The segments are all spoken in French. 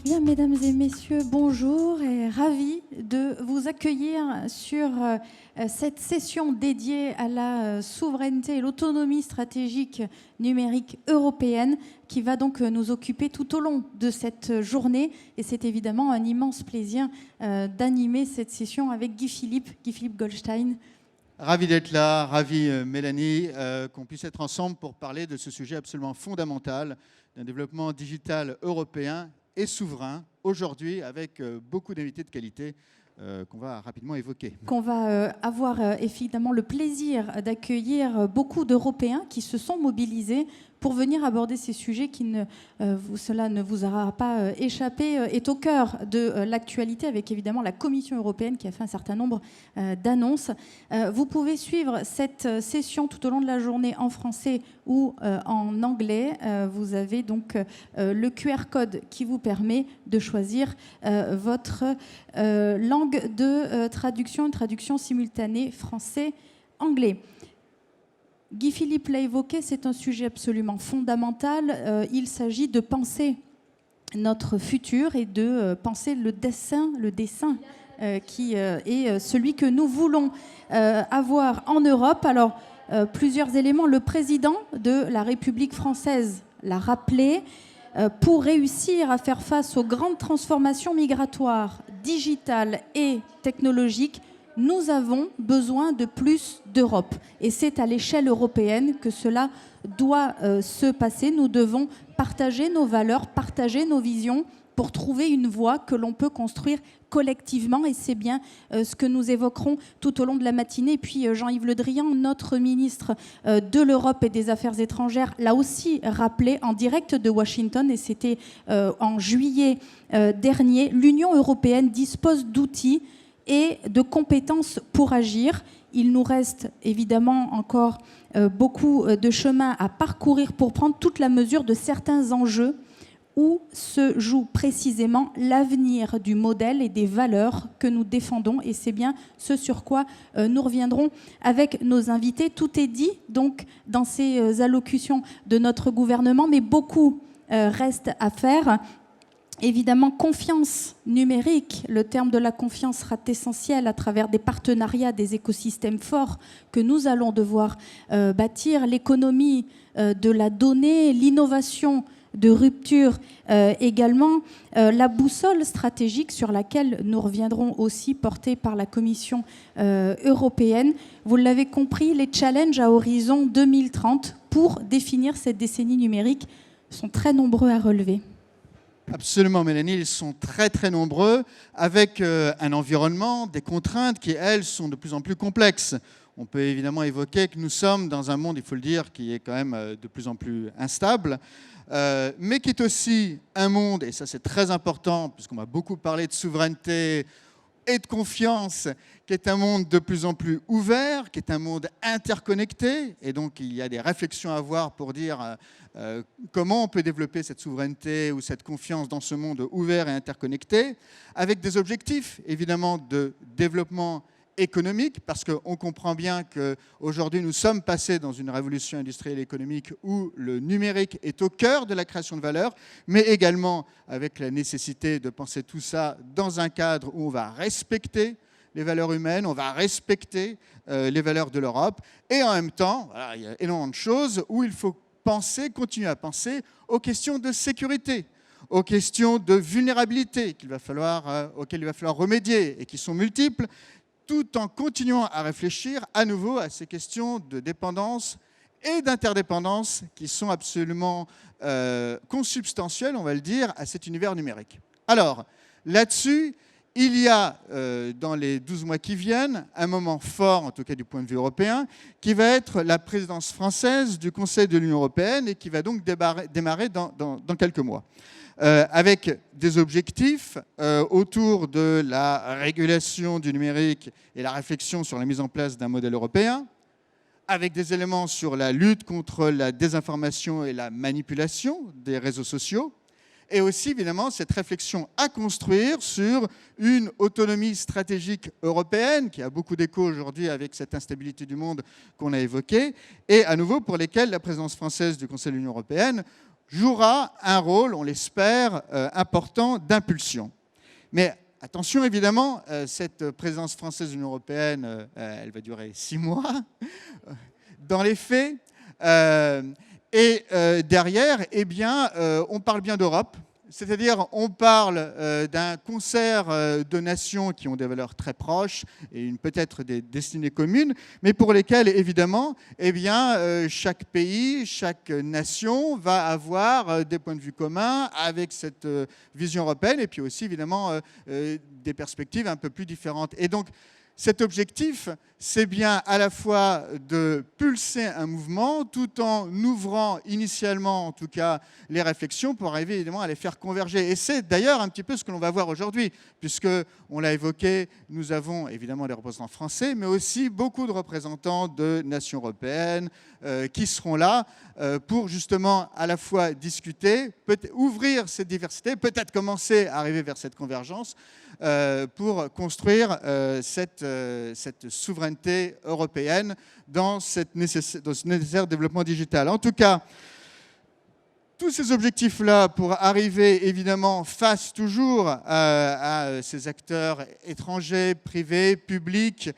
Bien, mesdames et messieurs, bonjour et ravi de vous accueillir sur cette session dédiée à la souveraineté et l'autonomie stratégique numérique européenne qui va donc nous occuper tout au long de cette journée. Et c'est évidemment un immense plaisir d'animer cette session avec Guy-Philippe Goldstein. Ravi d'être là, ravi Mélanie, qu'on puisse être ensemble pour parler de ce sujet absolument fondamental d'un développement digital européen et souverain, aujourd'hui avec beaucoup d'invités de qualité qu'on va rapidement évoquer. Qu'on va avoir évidemment le plaisir d'accueillir beaucoup d'Européens qui se sont mobilisés pour venir aborder ces sujets qui cela ne vous aura pas échappé, est au cœur de l'actualité avec évidemment la Commission européenne qui a fait un certain nombre d'annonces. Vous pouvez suivre cette session tout au long de la journée en français ou en anglais. Vous avez donc le QR code qui vous permet de choisir votre langue de traduction, une traduction simultanée français-anglais. Guy-Philippe l'a évoqué, c'est un sujet absolument fondamental. Il s'agit de penser notre futur et de penser le dessin qui est celui que nous voulons avoir en Europe. Alors, plusieurs éléments. Le président de la République française l'a rappelé. Pour réussir à faire face aux grandes transformations migratoires, digitales et technologiques, nous avons besoin de plus d'Europe. Et c'est à l'échelle européenne que cela doit se passer. Nous devons partager nos valeurs, partager nos visions pour trouver une voie que l'on peut construire collectivement. Et c'est bien ce que nous évoquerons tout au long de la matinée. Et puis Jean-Yves Le Drian, notre ministre de l'Europe et des Affaires étrangères, l'a aussi rappelé en direct de Washington. Et c'était en juillet dernier. L'Union européenne dispose d'outils et de compétences pour agir. Il nous reste évidemment encore beaucoup de chemin à parcourir pour prendre toute la mesure de certains enjeux où se joue précisément l'avenir du modèle et des valeurs que nous défendons. Et c'est bien ce sur quoi nous reviendrons avec nos invités. Tout est dit donc dans ces allocutions de notre gouvernement, mais beaucoup reste à faire. Évidemment, confiance numérique, le terme de la confiance sera essentiel à travers des partenariats, des écosystèmes forts que nous allons devoir bâtir, l'économie de la donnée, l'innovation de rupture également, la boussole stratégique sur laquelle nous reviendrons aussi, portée par la Commission européenne. Vous l'avez compris, les challenges à horizon 2030 pour définir cette décennie numérique sont très nombreux à relever. Absolument, Mélanie, ils sont très très nombreux, avec un environnement, des contraintes qui, elles, sont de plus en plus complexes. On peut évidemment évoquer que nous sommes dans un monde, il faut le dire, qui est quand même de plus en plus instable, mais qui est aussi un monde, et ça c'est très important, puisqu'on va beaucoup parler de souveraineté et de confiance, qui est un monde de plus en plus ouvert, qui est un monde interconnecté, et donc il y a des réflexions à avoir pour dire comment on peut développer cette souveraineté ou cette confiance dans ce monde ouvert et interconnecté, avec des objectifs évidemment de développement économique, parce qu'on comprend bien qu'aujourd'hui nous sommes passés dans une révolution industrielle et économique où le numérique est au cœur de la création de valeur, mais également avec la nécessité de penser tout ça dans un cadre où on va respecter les valeurs humaines, on va respecter les valeurs de l'Europe, et en même temps, voilà, il y a énormément de choses où il faut continuer à penser aux questions de sécurité, aux questions de vulnérabilité auxquelles il va falloir remédier et qui sont multiples, tout en continuant à réfléchir à nouveau à ces questions de dépendance et d'interdépendance qui sont absolument consubstantielles, on va le dire, à cet univers numérique. Alors, là-dessus, il y a, dans les 12 mois qui viennent, un moment fort, en tout cas du point de vue européen, qui va être la présidence française du Conseil de l'Union européenne et qui va donc démarrer dans quelques mois. Avec des objectifs autour de la régulation du numérique et la réflexion sur la mise en place d'un modèle européen, avec des éléments sur la lutte contre la désinformation et la manipulation des réseaux sociaux, et aussi évidemment cette réflexion à construire sur une autonomie stratégique européenne qui a beaucoup d'écho aujourd'hui avec cette instabilité du monde qu'on a évoquée, et à nouveau pour lesquelles la présidence française du Conseil de l'Union européenne jouera un rôle, on l'espère, important d'impulsion. Mais attention, évidemment, cette présidence française de l'Union européenne, elle va durer 6 mois, dans les faits. Derrière, eh bien, on parle bien d'Europe. C'est-à-dire, on parle d'un concert de nations qui ont des valeurs très proches et peut-être des destinées communes, mais pour lesquelles, évidemment, eh bien, chaque pays, chaque nation va avoir des points de vue communs avec cette vision européenne et puis aussi, évidemment, des perspectives un peu plus différentes. Et donc, cet objectif, c'est bien à la fois de pulser un mouvement tout en ouvrant initialement, en tout cas, les réflexions pour arriver évidemment à les faire converger. Et c'est d'ailleurs un petit peu ce que l'on va voir aujourd'hui, puisque, on l'a évoqué, nous avons évidemment des représentants français, mais aussi beaucoup de représentants de nations européennes qui seront là pour justement à la fois discuter, ouvrir cette diversité, peut-être commencer à arriver vers cette convergence, pour construire cette souveraineté européenne dans ce nécessaire développement digital. En tout cas, tous ces objectifs-là, pour arriver évidemment face toujours à ces acteurs étrangers, privés, publics,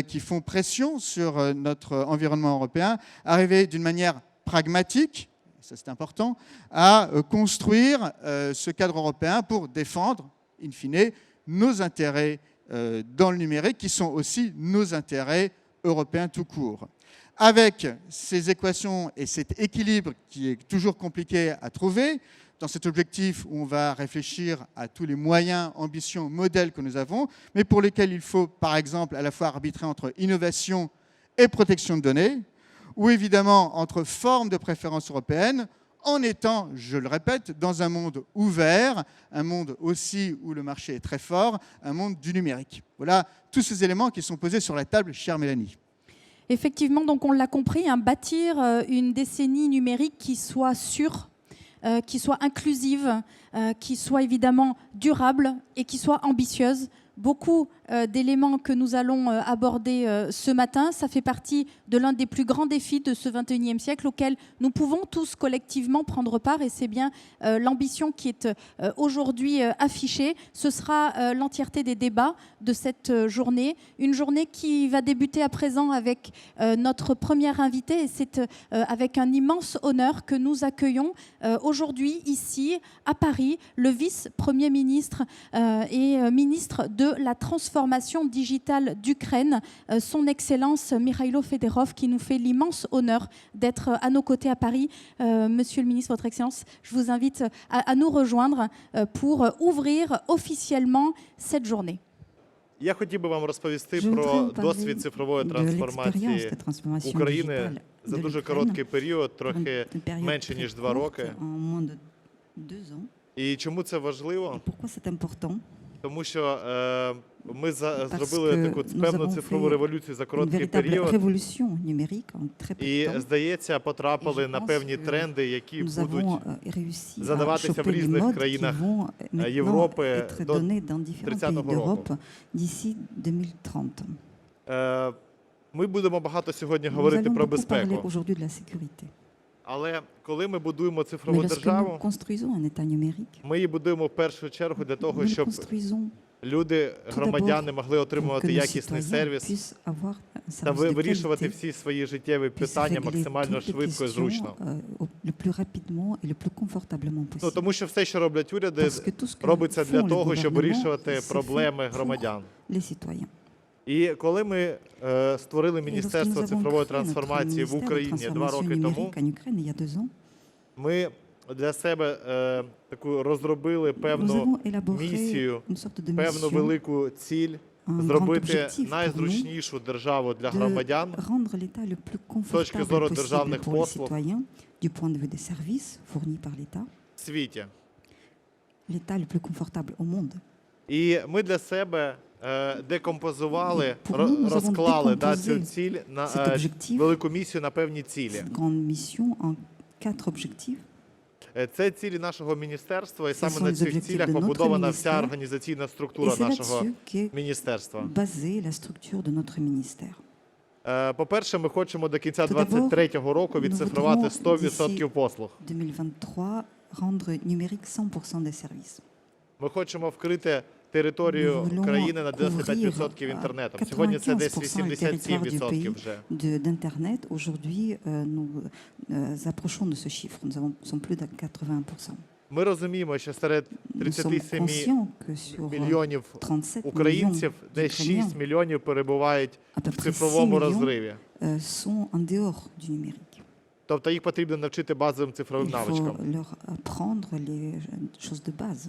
qui font pression sur notre environnement européen, arriver d'une manière pragmatique, ça c'est important, à construire ce cadre européen pour défendre, in fine, nos intérêts dans le numérique, qui sont aussi nos intérêts européens tout court. Avec ces équations et cet équilibre qui est toujours compliqué à trouver, dans cet objectif où on va réfléchir à tous les moyens, ambitions, modèles que nous avons, mais pour lesquels il faut, par exemple, à la fois arbitrer entre innovation et protection de données, ou évidemment entre formes de préférence européenne, en étant, je le répète, dans un monde ouvert, un monde aussi où le marché est très fort, un monde du numérique. Voilà tous ces éléments qui sont posés sur la table, chère Mélanie. Effectivement, donc on l'a compris, bâtir une décennie numérique qui soit sûre, qui soit inclusive, qui soit évidemment durable et qui soit ambitieuse. Beaucoup d'éléments que nous allons aborder ce matin, ça fait partie de l'un des plus grands défis de ce 21e siècle auquel nous pouvons tous collectivement prendre part, et c'est bien l'ambition qui est aujourd'hui affichée. Ce sera l'entièreté des débats de cette journée, une journée qui va débuter à présent avec notre première invitée, et c'est avec un immense honneur que nous accueillons aujourd'hui ici à Paris le vice-premier ministre et ministre de la transformation digitale d'Ukraine, son Excellence Mikhailo Fedorov, qui nous fait l'immense honneur d'être à nos côtés à Paris. Monsieur le ministre, Votre Excellence, je vous invite à nous rejoindre pour ouvrir officiellement cette journée. Я хотів би вам розповісти про досвід цифрової трансформації України за дуже короткий період, трохи менше ніж 2 роки. І чому це важливо? Тому що ми зробили таку певну цифрову революцію за короткий період. І, здається, потрапили на певні тренди, які будуть задаватися в різних країнах Європи до 30-го року. Ми будемо багато сьогодні говорити про безпеку. Але коли ми будуємо цифрову державу, ми її будуємо в першу чергу для того, щоб люди, громадяни могли отримувати якісний сервіс та вирішувати всі свої життєві питання максимально швидко і зручно. Тому що все, що роблять уряди, робиться для того, щоб вирішувати проблеми громадян. І коли ми створили Міністерство цифрової трансформації в Україні 2 роки тому, ми для себе таку розробили певну місію, певну велику ціль зробити найзручнішу державу для громадян з точки зору державних послуг в світі. І ми для себе декомпозували, розклали цю ціль на велику місію на певні цілі. Це цілі нашого міністерства, і саме на цих цілях побудована вся організаційна структура нашого міністерства. По-перше, ми хочемо до кінця 2023 року відцифрувати 100% послуг. 2023, rendre numérique 100% des services. Ми хочемо вкрити територію країни на 95% інтернетом. Сьогодні це десь 87% вже. D'internet, aujourd'hui, nous approchons de ce chiffre. Nous sommes plus de 80%. Ми розуміємо, що серед 37 мільйонів українців десь 6 мільйонів перебувають в цифровому розриві. Sont en dehors du numérique. Тобто їх потрібно навчити базовим цифровим навичкам. Il faut leur apprendre les choses de base.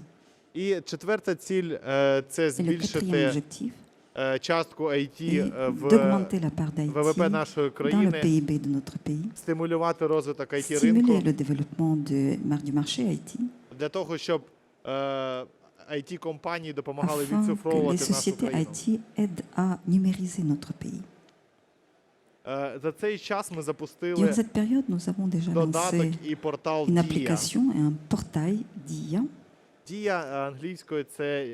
І четверта ціль – це збільшити частку IT в ВВП нашої країни, стимулювати розвиток IT-ринку, для того, щоб IT-компанії допомагали відцифровувати нашу країну. За цей час ми запустили додаток і портал Дія. Дія англійською це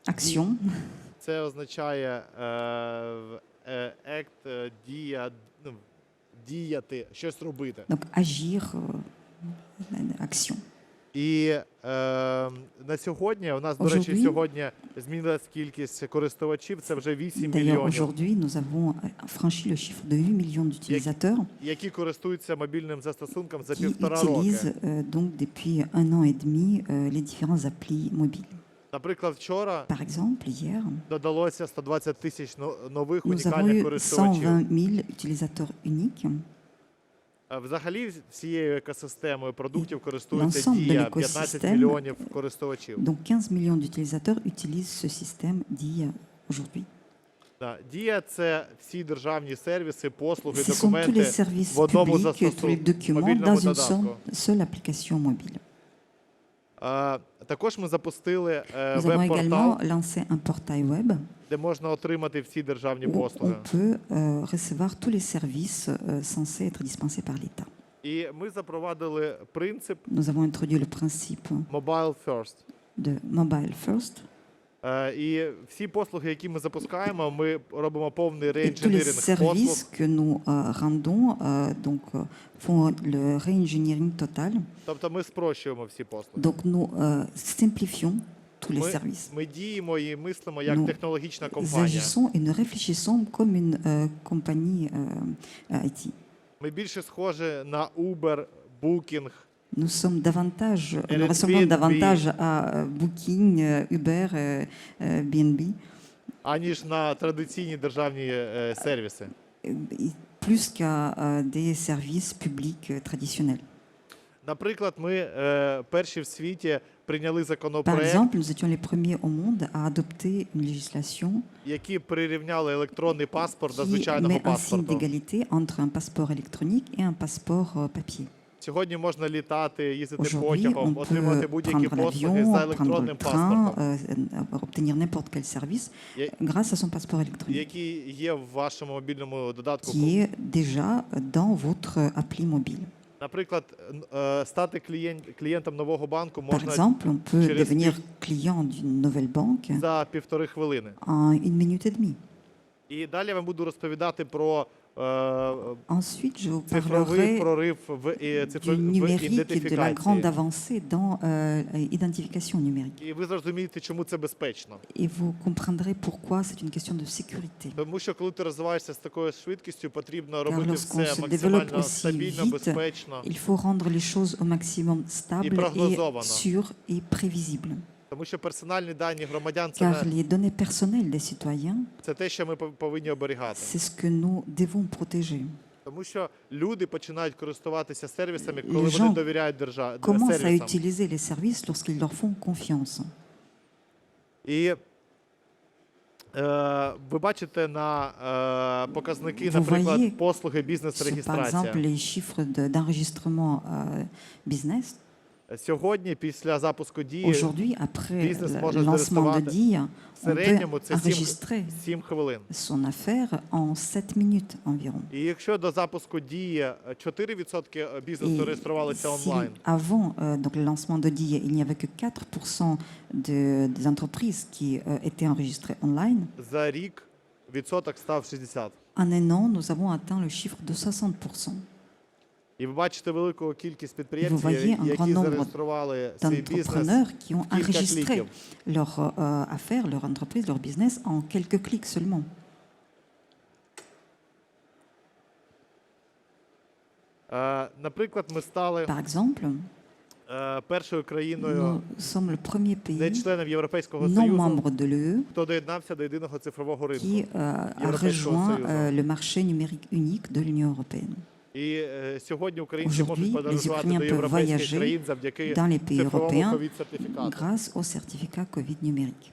Action. Це означає act, дія, діяти, щось робити. Donc agir, action. І на сьогодні, у нас, до речі, сьогодні змінилась кількість користувачів, це вже 8 мільйонів. Aujourd'hui, nous avons franchi le chiffre de 8 millions d'utilisateurs які користуються мобільним застосунком за qui півтора року. utilisent donc depuis 1 an et demi les différents applis mobiles. Наприклад, вчора Par exemple, hier, додалося 120 тисяч нових nous avons унікальних eu користувачів. 120 000 utilisateurs uniques. Взагалі, всією екосистемою продуктів користується L'ensemble de Дія, 15 мільйонів користувачів. Donc 15 millions d'utilisateurs utilisent ce système DIA aujourd'hui. Дія – це всі державні сервіси, послуги, Ce sont tous les документи services в одному publics, tous les застосунку, documents мобільному dans une додатку. seule application mobile. Також ми запустили Nous avons веб-портал, également lancé un portail web де можна отримати всі державні où послуги. on peut recevoir tous les services censés être dispensés par l'État. І ми запровадили принцип Nous avons introduit le principe Mobile First. de mobile first. І всі послуги, які ми запускаємо, ми робимо повний Et tous les реінженеринг послуг. services que nous rendons font le réingéniering total. Тобто ми спрощуємо всі послуги. Donc nous simplifions tous les services. Ми діємо і мислимо як Nous технологічна компанія. agissons et nous réfléchissons comme une compagnie IT. Ми більше схожі на Uber, Booking, Nous sommes davantage, nous ressemblons davantage à Booking, Uber, BNB, аніж на традиційні державні сервіси. plus qu'à des services publics traditionnels. Наприклад, ми перші в світі прийняли Par законопроект, exemple, nous étions les premiers au monde à adopter une législation які прирівняли електронний паспорт до qui звичайного met un signe паспорту. d'égalité entre un passeport électronique et un passeport papier. Сьогодні можна літати, їздити Aujourd'hui, потягом, on отримати peut будь-які prendre послуги за l'avion, prendre le електронним train, паспортом, obtenir n'importe quel service Et- grâce à son passeport électronique, який є в вашому мобільному додатку. qui est déjà dans votre appli mobile. Наприклад, стати клієнтом нового банку Par можна exemple, on peut через devenir client d'une nouvelle banque за 1,5 хвилини. en 1 minute et demie. І далі я вам буду розповідати про Ensuite, je vous цифровий parlerai прорив в du numérique et de la grande ідентифікації. avancée dans l'identification numérique. І ви зрозумієте, чому це безпечно. Et vous comprendrez pourquoi c'est une question de sécurité. Тому що коли ти розвиваєшся з такою швидкістю, потрібно Car робити lorsqu'on все se développe максимально aussi стабільно, vite, безпечно. il faut rendre les choses au maximum stables et прогнозовано. sûres et prévisibles. Тому що персональні дані громадян Car les données personnelles des citoyens, це те, що ми повинні оберігати. c'est ce que nous devons protéger. Тому що люди починають користуватися сервісами, коли Les вони gens довіряють Commencent à сервісам. utiliser les services lorsqu'ils leur font confiance. І ви бачите на показники, Vous наприклад, voyez послуги Par exemple, бізнес-реєстрація. les chiffres d'enregistrement business. Сьогодні, після запуску дії, Aujourd'hui, après Business le може lancement de зареєструвати DIA, в on середньому peut це enregistrer 7 хвилин. son affaire en 7 minutes environ. І якщо до запуску дії 4% бізнесу Et реєструвалися si онлайн, avant donc le lancement de DIA, il n'y avait que 4% des entreprises qui étaient enregistrées online, за рік відсоток став 60%. En un an, nous avons atteint le chiffre de 60%. І ви бачите велику кількість Vous підприємців, voyez un grand які nombre зареєстрували свій бізнес d'entrepreneurs qui ont в кілька enregistré кліків. leur affaire, leur entreprise, leur business en quelques clics seulement. Наприклад, ми стали Par exemple, першою країною, nous sommes le premier не pays членом Європейського non Союзу, membre de l'UE хто доєднався до єдиного цифрового ринку. qui a rejoint le marché numérique unique de l'Union européenne. І сьогодні українці можуть Aujourd'hui, les подорожувати Ukrainiens до peuvent європейських voyager країн завдяки dans les pays цифровому européens ковід-сертифікату. grâce au certificat Covid numérique.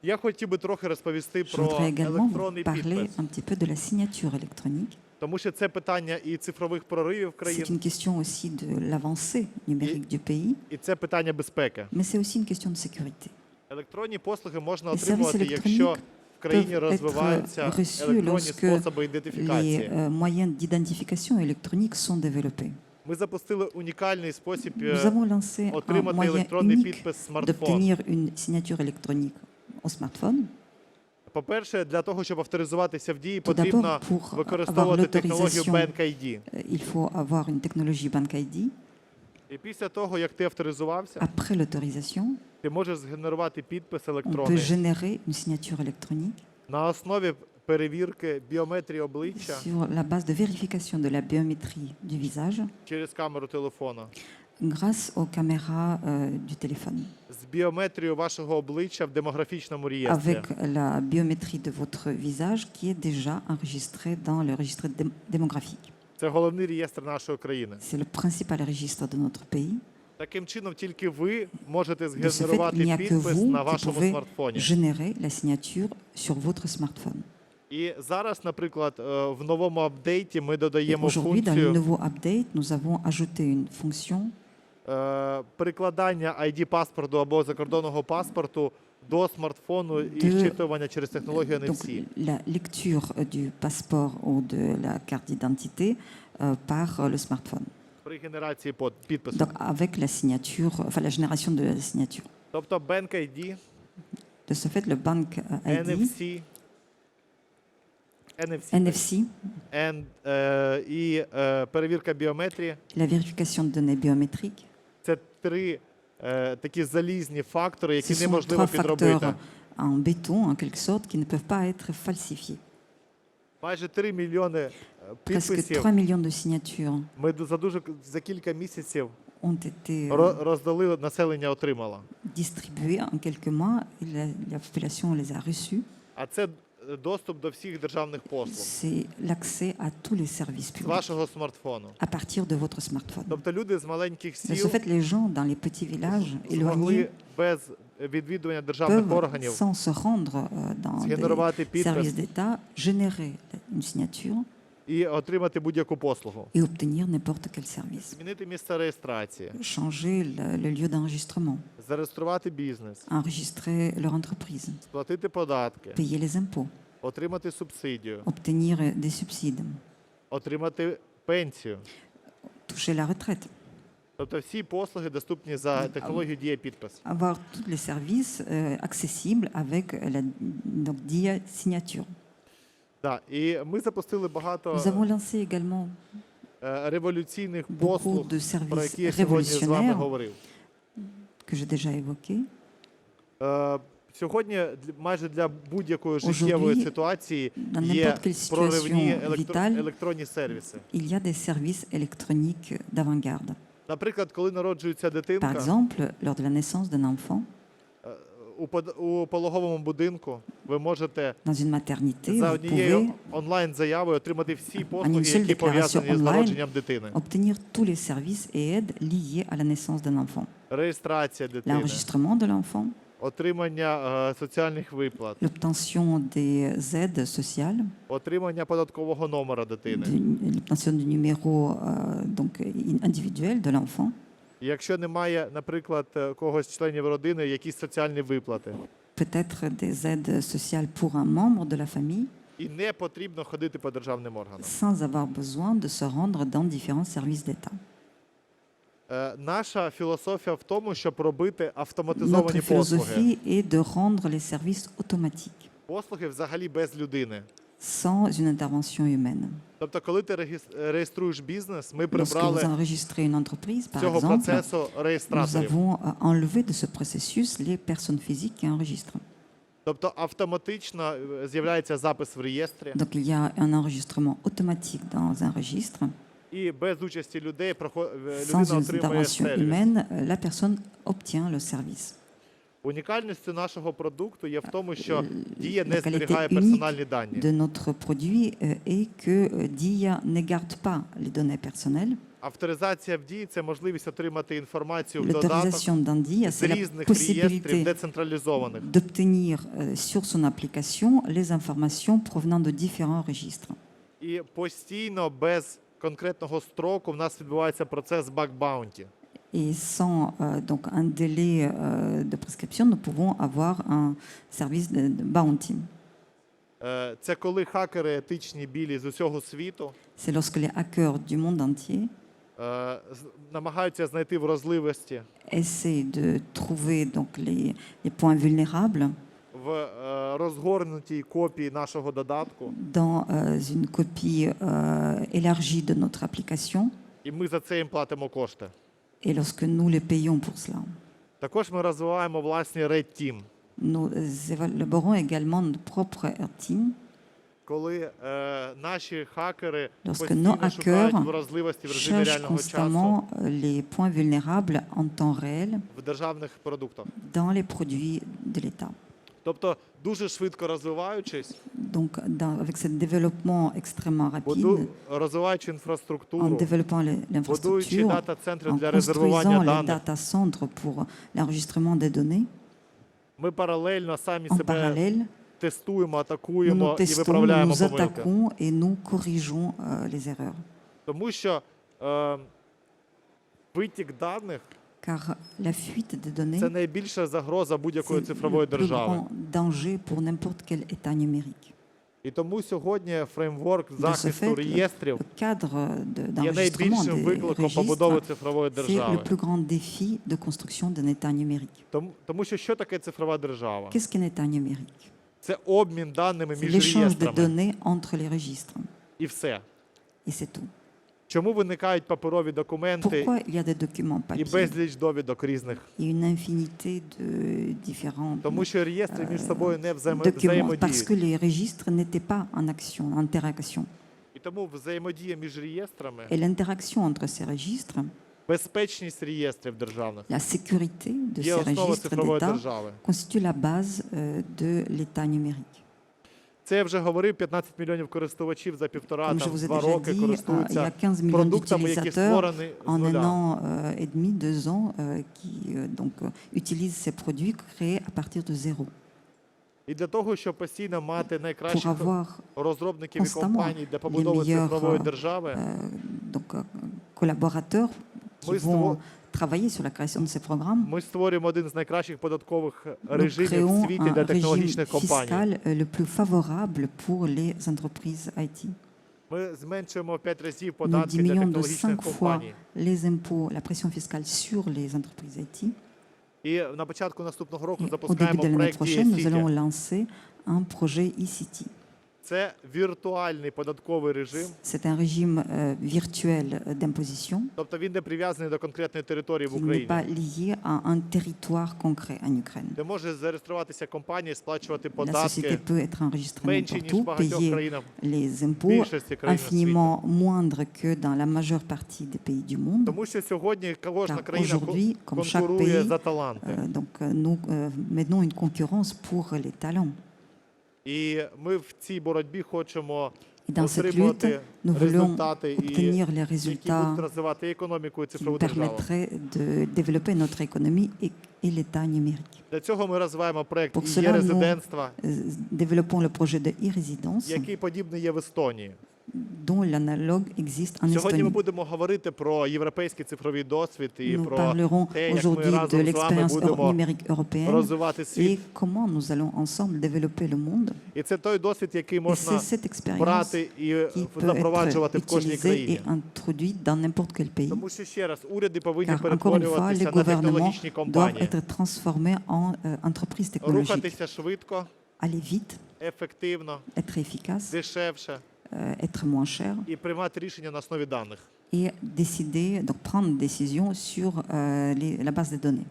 Я хотів би трохи розповісти Je про voudrais également vous електронний parler підпис, un petit peu de la signature électronique. тому що це питання і цифрових проривів C'est країн, une question aussi de l'avancée numérique du pays, і це питання безпеки. mais c'est aussi une question de sécurité. Електронні послуги можна Les services отримувати, якщо électroniques в країні peuvent розвиваються être reçus електронні lorsque способи ідентифікації. Les moyens d'identification électronique sont développés. Ми запустили унікальний спосіб Nous avons lancé un отримати moyen електронний unique підпис смартфон. d'obtenir une signature électronique au smartphone. По-перше, для того, щоб авторизуватися в дії, Tout потрібно d'abord, pour використовувати avoir технологію l'autorisation, BankID. Il faut avoir une technologie Bank ID. І після того, як ти авторизувався, Après l'autorisation, ти можеш згенерувати підпис on peut електронний générer une signature électronique на основі перевірки біометрії обличчя sur la base de vérification de la biométrie du visage через камеру телефона, grâce aux caméras du téléphone, з біометрією вашого обличчя в демографічному реєстрі. avec la biométrie de votre visage qui est déjà enregistrée dans le registre démographique. Це головний реєстр нашої країни. C'est le principal registre de notre pays. Таким чином, тільки ви можете De ce fait, il згенерувати n'y a que підпис vous на qui вашому pouvez смартфоні. générer la signature sur votre smartphone. І зараз, наприклад, в новому апдейті ми додаємо Aujourd'hui, dans le функцію nouveau update, nous avons ajouté une fonction перекладання ID-паспорту або закордонного паспорту до смартфону і зчитування через технологію donc, NFC. la lecture du passeport ou de la carte d'identité par le smartphone. При генерації підпису. Donc avec la signature, enfin la génération de la signature. Тобто BankID, De ce fait, le Bank ID, NFC, NFC, і перевірка біометрії la vérification de données biométriques, це три такі залізні фактори, які ce sont неможливо trois підробити. facteurs en béton, en quelque sorte, qui ne peuvent pas être falsifiés. Майже 3 мільйони Presque підписів 3 millions de signatures ми за кілька місяців ont été роздали, населення отримало. distribués en quelques mois et la population les a reçus. А це доступ до всіх державних послуг C'est l'accès à tous les services з publics вашого смартфону. à partir de votre smartphone. Тобто люди з маленьких De ce сіл fait, les gens dans les petits villages змогли éloignés без відвідування державних peuvent, органів sans se rendre dans згенерувати des підпис services d'État, générer une signature і отримати будь-яку послугу. et obtenir n'importe quel service. Змінити місце реєстрації, Changer le lieu d'enregistrement, зареєструвати бізнес, enregistrer leur entreprise, сплатити податки, payer les impôts, отримати субсидію, obtenir des subsides, отримати пенсію. toucher la retraite, Тобто всі послуги доступні за технологією Дія-підпис. avoir tous les services accessibles avec la donc, DIA signature. Да. І ми запустили Nous багато avons lancé également революційних beaucoup послуг, de про services які я сьогодні з вами révolutionnaires говорив. que j'ai déjà évoqués. Сьогодні майже для будь-якої життєвої Aujourd'hui, ситуації dans є n'importe quelle проривні situation vitale, електронні сервіси. il y a des services électroniques d'avant-garde. Наприклад, коли народжується Par дитинка, exemple, lors de la naissance d'un enfant, у пологовому будинку ви можете dans une maternité, за vous однією pouvez онлайн-заявою отримати всі une послуги, seule які пов'язані з déclaration народженням дитини. obtenir tous les services et aides liés à la naissance d'un enfant. Реєстрація дитини, L'enregistrement de l'enfant, отримання соціальних виплат, l'obtention des aides sociales, отримання податкового номера дитини. l'obtention du numéro donc, individuel de l'enfant. Якщо немає, наприклад, когось з членів родини, якісь соціальні виплати. Peut-être des aides sociales pour un membre de la famille, І не потрібно ходити по державним органам. sans avoir besoin de se rendre dans différents services d'État. Наша філософія в тому, щоб робити Notre автоматизовані послуги. philosophie est de rendre les services automatiques, Послуги взагалі без людини. sans une intervention humaine. Тобто, коли ти реєструєш бізнес, ми Lorsque vous прибрали enregistrez une entreprise, par цього exemple, процесу nous реєстраторів. avons enlevé de ce processus les personnes physiques qui enregistrent. Тобто автоматично з'являється запис в реєстрі, Donc il y a un enregistrement automatique dans un registre. і без участі людей Sans людина une отримує intervention сервіс. humaine, la personne obtient le service. Унікальністю нашого продукту є в тому, що Дія La не qualité зберігає unique персональні дані. de notre produit est que DIA ne garde pas les données personnelles. Авторизація в Дії – це можливість отримати інформацію в додаток L'autorisation d'un DIA, з c'est la різних реєстрів possibilité децентралізованих. d'obtenir sur son application les informations provenant de différents registres. І постійно, без конкретного строку, в нас відбувається процес баг-баунті. Et sans donc un délai de prescription, nous pouvons avoir un service de bounty. Це коли хакери етичні білі з усього світу C'est lorsque les hackers du monde entier намагаються знайти вразливості essaient de trouver donc les points vulnérables в розгорнутій копії нашого додатку, dans une copie élargie de notre application. і ми за це їм платимо кошти. Et lorsque nous les payons pour cela, Також ми розвиваємо власні Red Team, nous élaborons également notre propre team. коли наші хакери Lorsque постійно nos шукають hackers вразливості в режимі cherchent реального часу constamment les points vulnérables en temps réel в державних продуктах. dans les produits de l'État. Тобто, дуже швидко розвиваючись, Donc, avec ce développement extrêmement rapide, розвиваючи en інфраструктуру, développant будуючи l'infrastructure, дата-центри en для construisant резервування les даних, data centres pour l'enregistrement des données, ми паралельно самі en себе parallèle, тестуємо, nous атакуємо nous і testons, виправляємо nous помилки. attaquons et nous corrigeons les erreurs. Тому що витік даних Car la fuite des données, це найбільша загроза будь-якої c'est цифрової le plus держави. grand danger pour n'importe quel État numérique. І тому сьогодні фреймворк De ce захисту fait, реєстрів le cadre є d'enregistrement найбільшим des викликом побудови registres, цифрової c'est держави. le plus grand défi de construction d'un État numérique. Тому що таке цифрова держава? Qu'est-ce qu'un État numérique? Це обмін даними C'est між l'échange de реєстрами. données entre les registres. І все. Et c'est tout. Чому виникають паперові документи Pourquoi il y a des documents і papier безліч довідок різних? et une infinité de différents Тому що реєстри між собою не documents? Parce взаємодіють. que les registres n'étaient pas en action, en interaction. І тому взаємодія між реєстрами, Et l'interaction entre ces registres, безпечність реєстрів державних la sécurité de є ces основа registres цифрової d'État держави. constitue la base de l'État numérique. Це я вже говорив, 15 мільйонів користувачів за Comme je vous ai 1,5-2 déjà роки dit, il y a користуються 15 millions продуктами, які d'utilisateurs створені з en un нуля. an et demi, 2 ans, qui utilisent ces produits créés à partir de zéro. І для того, щоб постійно мати Pour найкращих avoir розробників і constamment компаній для les побудови meilleurs цифрової держави, collaborateurs qui Oui, vont travailler sur la création de ces programmes, ми створюємо один з найкращих податкових nous режимів в créons світі un для régime технологічних компаній. fiscal le plus favorable pour les entreprises IT. Ми зменшуємо в 5 разів Nous податки для diminuons de технологічних 5 fois компаній. les impôts, la pression fiscale sur les entreprises IT. І на початку наступного року Et au début запускаємо de l'année проект prochaine, nous allons e-City. lancer un projet e-City. Це віртуальний податковий режим, C'est un régime virtuel d'imposition тобто він не прив'язаний до конкретної території в qui n'est Україні. pas lié à un territoire concret en Ukraine. Де може зареєструватися компанія, сплачувати La société податки peut être enregistrée менші, n'importe ніж où, в багатьох payer країнах, les в impôts більшості країн світу. infiniment moindres que dans la majeure partie des pays du monde. Тому що сьогодні кожна Car країна aujourd'hui, comme chaque конкурує pays, за таланти. Nous menons une concurrence pour les talents. І ми в цій боротьбі хочемо Et dans cette lutte, отримувати nous voulons результати, які obtenir les будуть résultats розвивати і економіку, і qui цифрову державу. permettraient de développer notre économie et l'État numérique. Для цього ми розвиваємо проект Pour cela, є резидентства, Développons le projet de e-résidence який подібний є в Естонії. dont l'analogue existe en Сьогодні ми Estonie. будемо говорити про європейський цифровий досвід і Nous про parlerons те, як ми aujourd'hui de разом з вами l'expérience будемо numérique européenne розвивати et світ. comment nous allons ensemble développer le monde. І це той досвід, який Et можна c'est cette expérience брати і qui peut запроваджувати être в кожній utilisée країні. et introduite dans n'importe quel pays. Тому що ще раз, уряди повинні Car encore une fois, les перетворюватися на gouvernements технологічні doivent компанії, être transformés en entreprises technologiques. рухатися швидко, Aller vite, ефективно, être efficace, дешевше être moins cher і приймати рішення на основі даних. et décider, donc prendre des décisions sur la base des données.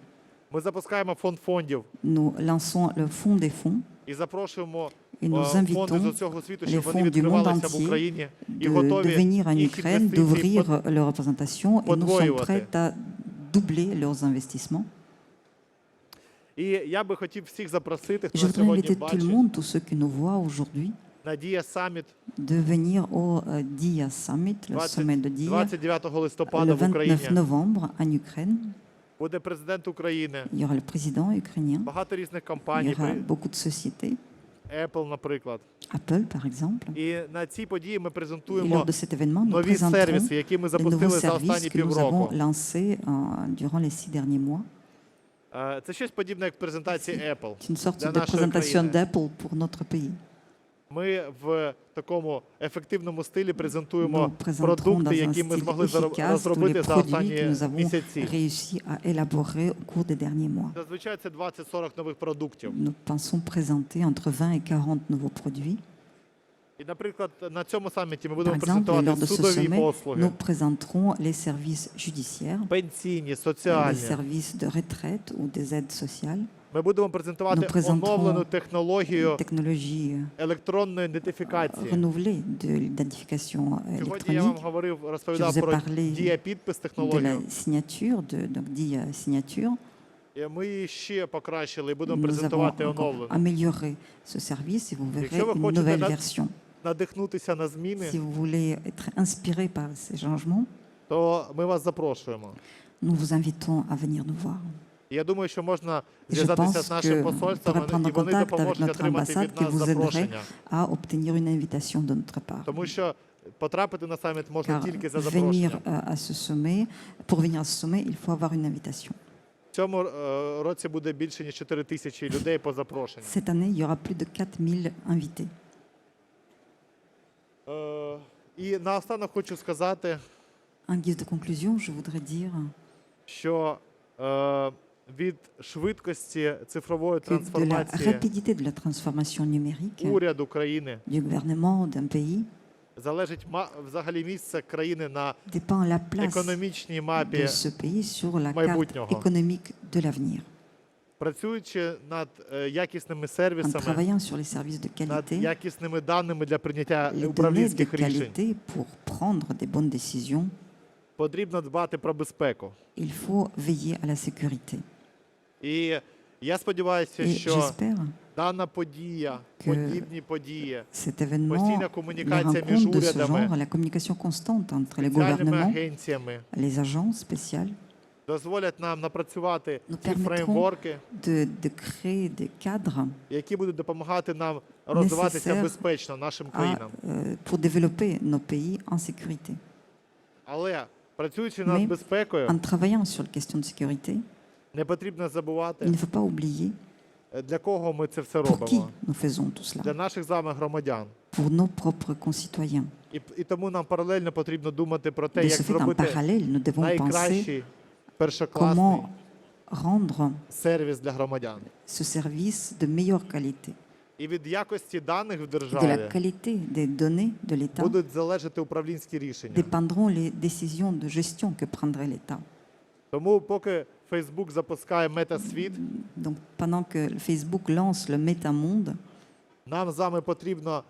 Ми запускаємо фонд фондів Nous lançons le fonds des fonds і запрошуємо et nous фонди invitons з усього світу, les щоб вони fonds du monde відкривалися в entier Україні і de готові venir en їх Ukraine, інвестиції d'ouvrir leur représentation et nous sommes подвоювати. prêts à doubler leurs investissements. І я би хотів всіх запросити, хто Je на voudrais сьогодні inviter tout le бачить, monde, tous ceux qui nous voient aujourd'hui, на Дія Саміт de venir au DIA Summit, le sommet de DIA, 29 le листопада в Україні. 29 novembre en Ukraine. Буде президент України, Il y aura le président ukrainien, багато різних il y компаній, aura beaucoup de sociétés, Apple, наприклад. Apple par exemple. І на цій події ми Et lors презентуємо de cet événement, nous нові présenterons сервіси, які ми les nouveaux запустили за services останні que nous avons півроку. lancés durant les 6 derniers mois. Це щось подібне, як презентації Apple C'est une sorte для de нашої présentation країни. d'Apple pour notre pays. Ми в такому ефективному стилі презентуємо Nous présenterons продукти, dans un які ми style змогли efficace tous les розробити за produits que останні nous avons місяці. réussi à élaborer au cours des derniers mois. Зазвичай це 20-40 нових продуктів. Nous pensons présenter entre 20 et 40 nouveaux produits. І, наприклад, на цьому саміті ми Par будемо exemple, презентувати lors de ce судові sommet, послуги, nous présenterons les services judiciaires, пенсійні, les соціальні. services de retraite ou des aides sociales, Ми будемо презентувати Nous présenterons оновлену технологію technologies електронної ідентифікації. renouvelées de l'identification Сьогодні я вам électronique, говорив, Je розповідав vous ai про parlé дія-підпис de технологію. la signature, donc dit signature. І ми її ще покращили і будемо Nous avons презентувати encore оновлену. amélioré ce service et vous verrez Якщо ви une хочете nouvelle version. надихнутися на зміни, Si vous voulez être inspiré par ces changements, то ми вас запрошуємо. nous vous invitons à venir nous voir. І я думаю, що можна Je зв'язатися pense з нашим que посольством, pourrait prendre і вони contact avec допоможуть notre отримати ambassade від qui нас vous aiderait запрошення. à obtenir une invitation de notre part. Тому що потрапити на саміт можна Car тільки за venir запрошенням. à ce sommet, pour venir à ce sommet, il faut avoir une invitation. В цьому році буде більше ніж 4 тисячі людей по запрошенню. Cette année, il y aura plus de 4000 invités. І наостанок хочу сказати, En guise de conclusion, je voudrais dire що від швидкості цифрової que de la трансформації rapidité de la transformation numérique уряд України du gouvernement d'un pays залежить взагалі місце країни на dépend la place економічній мапі. de ce pays sur la carte майбутнього. économique de l'avenir. Працюючи над якісними En сервісами, travaillant sur les services de над qualité, якісними даними для прийняття les données de управлінських рішень, qualité pour prendre des bonnes décisions, потрібно дбати про безпеку. il faut veiller à la sécurité. І я сподіваюся, Et що j'espère дана подія, que подібні події, cet événement, постійна les комунікація між rencontres de ce урядами, genre, la communication constante entre les спеціальними gouvernements, агенціями les agences spéciales, дозволять нам напрацювати nous ці permettront фреймворки, de créer des cadres які будуть допомагати нам розвиватися Nécessaire безпечно нашим à, країнам. pour développer nos pays en sécurité. Але працюючи над Ми- безпекою, En travaillant sur les questions de sécurité, не потрібно il забувати, ne faut pas oublier для кого ми це все pour qui робимо. nous faisons tout Для cela, наших з вами громадян. pour nos propres concitoyens. І тому нам паралельно потрібно думати про те, De як ce fait, en зробити parallèle, nous devons penser найкращий першокласний comment rendre сервіс для громадян. ce service de meilleure qualité. І від якості даних в Et de la державі qualité des données de l'État будуть залежати управлінські рішення. dépendront les décisions de gestion que prendrait l'État. Тому поки Facebook запускає метасвіт, Donc, pendant que Facebook lance le métamonde, нам з вами потрібно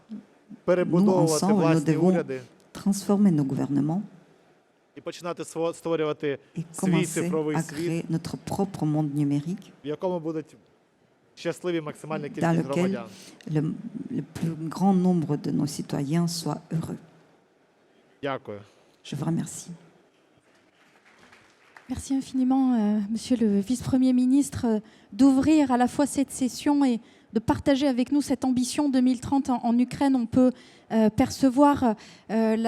перебудовувати ensemble, власні nous devons уряди transformer nos gouvernements і починати створювати et свій commencer цифровий à світ, créer notre propre monde numérique в якому будуть щасливі максимальна dans кількість lequel громадян. le plus grand nombre de nos citoyens soient heureux. Дякую. Je vous remercie. Merci infiniment, Monsieur le Vice-Premier ministre, d'ouvrir à la fois cette session et de partager avec nous cette ambition 2030 en Ukraine. On peut percevoir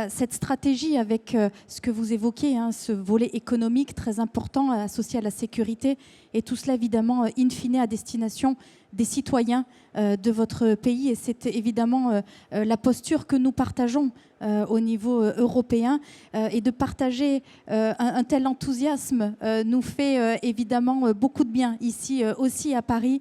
cette stratégie avec ce que vous évoquez, hein, ce volet économique très important associé à la sécurité, et tout cela évidemment in fine à destination des citoyens de votre pays. Et c'est évidemment la posture que nous partageons au niveau européen, et de partager un tel enthousiasme nous fait évidemment beaucoup de bien ici aussi à Paris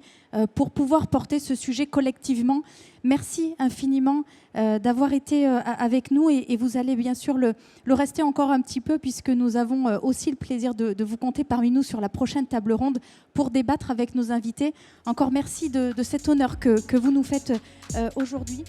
pour pouvoir porter ce sujet collectivement. Merci infiniment d'avoir été avec nous, et vous allez bien sûr le rester encore un petit peu, puisque nous avons aussi le plaisir de vous compter parmi nous sur la prochaine table ronde pour débattre avec nos invités. Encore merci de cet honneur que vous nous faites aujourd'hui.